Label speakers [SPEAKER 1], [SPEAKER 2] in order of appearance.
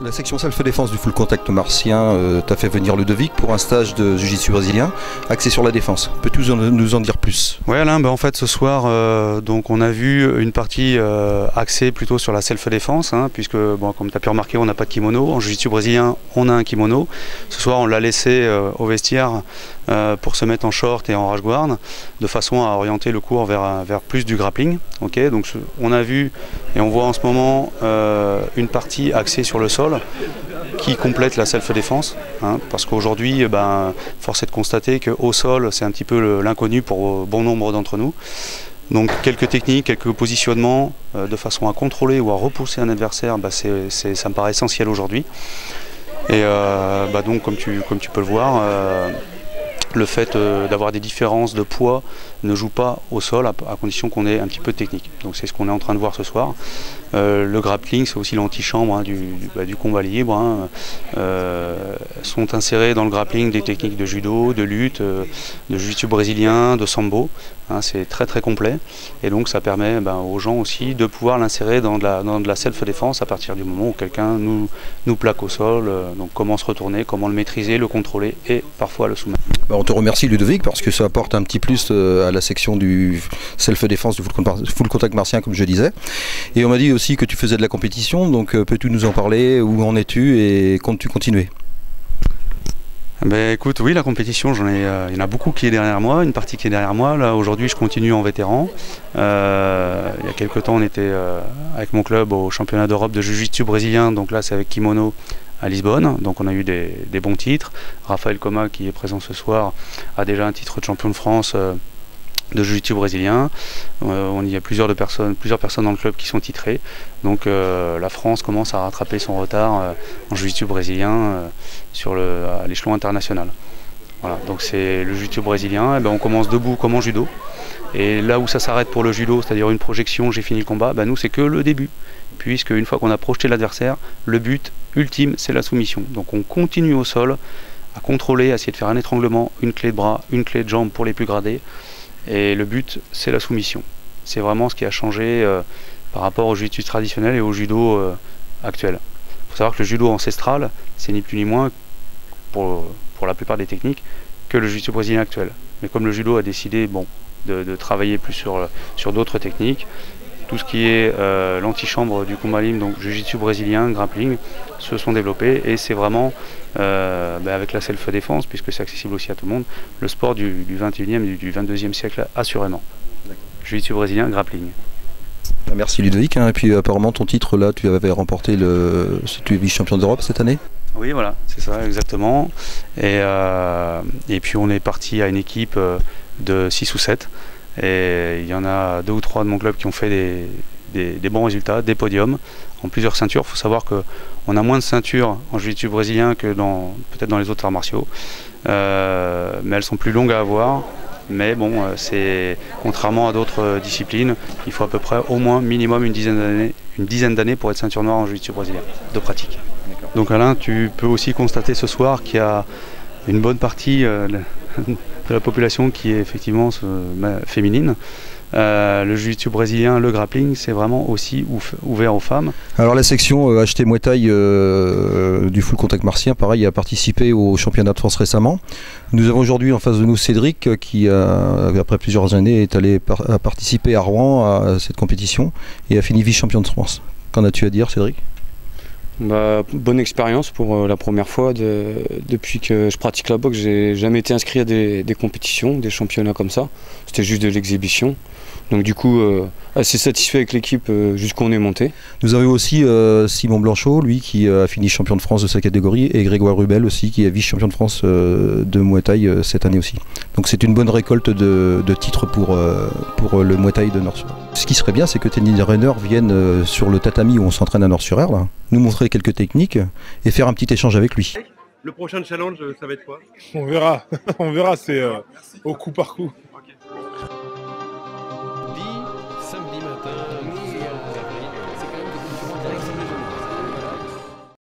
[SPEAKER 1] La section self-défense du full contact martien t'a fait venir Ludovic pour un stage de jiu-jitsu brésilien axé sur la défense. Peux-tu nous en dire plus?
[SPEAKER 2] Oui Alain, en fait ce soir donc on a vu une partie axée plutôt sur la self-défense, puisque comme tu as pu remarquer on n'a pas de kimono. En jiu-jitsu brésilien on a un kimono. Ce soir on l'a laissé au vestiaire pour se mettre en short et en rash guard de façon à orienter le cours vers plus du grappling. Okay, donc on a vu et on voit en ce moment une partie axée sur le sol qui complète la self-défense, parce qu'aujourd'hui, force est de constater qu'au sol, c'est un petit peu l'inconnu pour bon nombre d'entre nous. Donc quelques techniques, quelques positionnements de façon à contrôler ou à repousser un adversaire, ça me paraît essentiel aujourd'hui. Et donc comme tu peux le voir, le fait d'avoir des différences de poids ne joue pas au sol à condition qu'on ait un petit peu de technique. Donc c'est ce qu'on est en train de voir ce soir. Le grappling, c'est aussi l'antichambre du combat libre. Sont insérés dans le grappling des techniques de judo, de lutte, de jiu-jitsu brésilien, de sambo. C'est très très complet et donc ça permet aux gens aussi de pouvoir l'insérer dans de la self-défense à partir du moment où quelqu'un nous plaque au sol. Donc comment se retourner, comment le maîtriser, le contrôler et parfois le soumettre.
[SPEAKER 1] On te remercie Ludovic parce que ça apporte un petit plus à la section du self-défense du full contact martien comme je disais. Et on m'a dit aussi que tu faisais de la compétition, donc peux-tu nous en parler? Où en es-tu et comptes-tu continuer?
[SPEAKER 2] Écoute, oui, la compétition, il y en a beaucoup qui est derrière moi, une partie qui est derrière moi. Là, aujourd'hui, je continue en vétéran. Il y a quelques temps, on était avec mon club au championnat d'Europe de jiu-jitsu brésilien. Donc là, c'est avec kimono à Lisbonne. Donc on a eu des bons titres. Raphaël Coma, qui est présent ce soir, a déjà un titre de champion de France de jiu-jitsu brésilien. Il y a plusieurs personnes dans le club qui sont titrées. Donc la France commence à rattraper son retard en jiu-jitsu brésilien à l'échelon international. Voilà, donc c'est le jiu-jitsu brésilien. On commence debout comme en judo. Et là où ça s'arrête pour le judo, c'est-à-dire une projection, j'ai fini le combat, nous c'est que le début. Puisque une fois qu'on a projeté l'adversaire, le but ultime c'est la soumission. Donc on continue au sol à contrôler, à essayer de faire un étranglement, une clé de bras, une clé de jambe pour les plus gradés. Et le but, c'est la soumission. C'est vraiment ce qui a changé par rapport au jiu-jitsu traditionnel et au judo actuel. Il faut savoir que le judo ancestral, c'est ni plus ni moins, pour la plupart des techniques, que le jiu-jitsu brésilien actuel. Mais comme le judo a décidé de travailler plus sur d'autres techniques, tout ce qui est l'antichambre du combat libre, donc jiu-jitsu brésilien, grappling, se sont développés et c'est vraiment, avec la self-défense, puisque c'est accessible aussi à tout le monde, le sport du 21e et du 22e siècle assurément. Jiu-jitsu brésilien, grappling.
[SPEAKER 1] Merci Ludovic, et puis apparemment ton titre là, tu avais remporté tu es vice-champion d'Europe cette année?
[SPEAKER 2] Oui voilà, c'est ça exactement. Et puis on est parti à une équipe de 6 ou 7. Et il y en a 2 ou 3 de mon club qui ont fait des bons résultats, des podiums en plusieurs ceintures. Il faut savoir qu'on a moins de ceintures en jiu-jitsu brésilien que peut-être dans les autres arts martiaux, mais elles sont plus longues à avoir. Mais c'est contrairement à d'autres disciplines, il faut à peu près au moins minimum une dizaine d'années pour être ceinture noire en jiu-jitsu brésilien de pratique. Donc Alain, tu peux aussi constater ce soir qu'il y a une bonne partie de la population qui est effectivement féminine. Le jiu-jitsu brésilien, le grappling, c'est vraiment aussi ouvert aux femmes.
[SPEAKER 1] Alors la section HT Muay Thai du full contact martien, pareil, a participé au championnat de France récemment. Nous avons aujourd'hui en face de nous Cédric qui, après plusieurs années, a participé à Rouen à cette compétition et a fini vice-champion de France. Qu'en as-tu à dire, Cédric?
[SPEAKER 3] Bonne expérience pour la première fois. Depuis que je pratique la boxe, j'ai jamais été inscrit à des compétitions, des championnats comme ça. C'était juste de l'exhibition. Donc du coup, assez satisfait avec l'équipe jusqu'où on est monté.
[SPEAKER 1] Nous avons aussi Simon Blanchot, lui qui a fini champion de France de sa catégorie, et Grégoire Rubel aussi qui est vice-champion de France de Muay Thai cette année aussi. Donc c'est une bonne récolte de titres pour le Muay Thai de Nord-sur-Aire. Ce qui serait bien, c'est que Tennis Runner vienne sur le tatami où on s'entraîne à Nord-sur-Aire, nous montrer quelques techniques et faire un petit échange avec lui.
[SPEAKER 4] Le prochain challenge, ça va être quoi?
[SPEAKER 5] On verra, c'est au coup par coup.